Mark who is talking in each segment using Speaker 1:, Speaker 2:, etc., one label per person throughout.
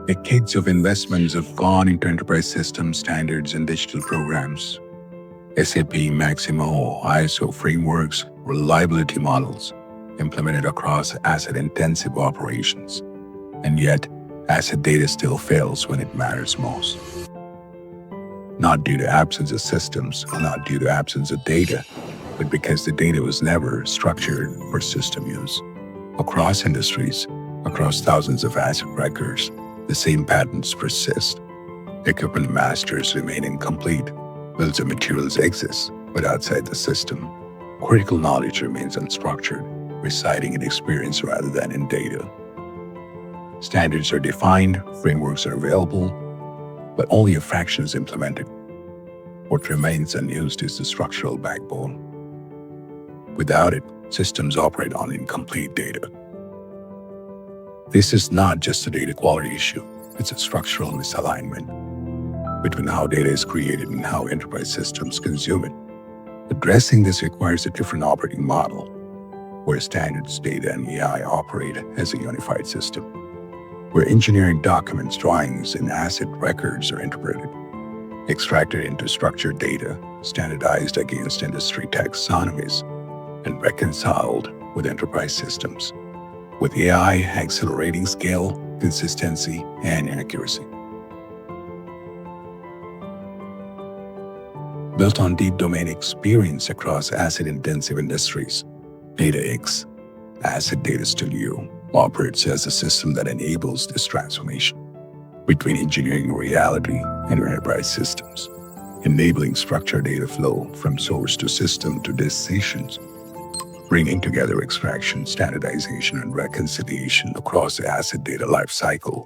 Speaker 1: Decades of investments have gone into enterprise systems, standards, and digital programs. SAP, Maximo, ISO frameworks, reliability models implemented across asset-intensive operations. And yet, asset data still fails when it matters most. Not due to absence of systems, or not due to absence of data, but because the data was never structured for system use. Across industries, across thousands of asset records, the same patterns persist. Equipment masters remain incomplete. Bills of materials exist, but outside the system. Critical knowledge remains unstructured, residing in experience rather than in data. Standards are defined, frameworks are available, but only a fraction is implemented. What remains unused is the structural backbone. Without it, systems operate on incomplete data. This is not just a data quality issue, it's a structural misalignment between how data is created and how enterprise systems consume it. Addressing this requires a different operating model, where standards, data, and AI operate as a unified system, where engineering documents, drawings, and asset records are interpreted, extracted into structured data, standardized against industry taxonomies, and reconciled with enterprise systems, with AI accelerating scale, consistency, and accuracy. Built on deep domain experience across asset-intensive industries, DataX, Asset Data Studio, operates as a system that enables this transformation between engineering reality and enterprise systems, enabling structured data flow from source to system to decisions, bringing together extraction, standardization, and reconciliation across the asset data lifecycle,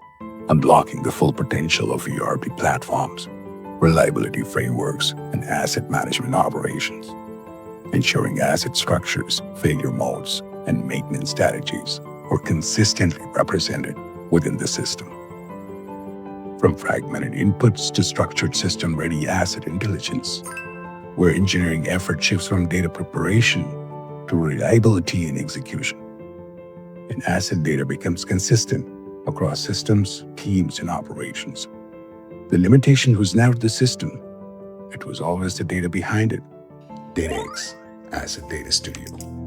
Speaker 1: unlocking the full potential of ERP platforms, reliability frameworks, and asset management operations, ensuring asset structures, failure modes, and maintenance strategies are consistently represented within the system. From fragmented inputs to structured system-ready asset intelligence, where engineering effort shifts from data preparation to reliability and execution, and asset data becomes consistent across systems, teams, and operations. The limitation was never the system, it was always the data behind it. DataX, Asset Data Studio.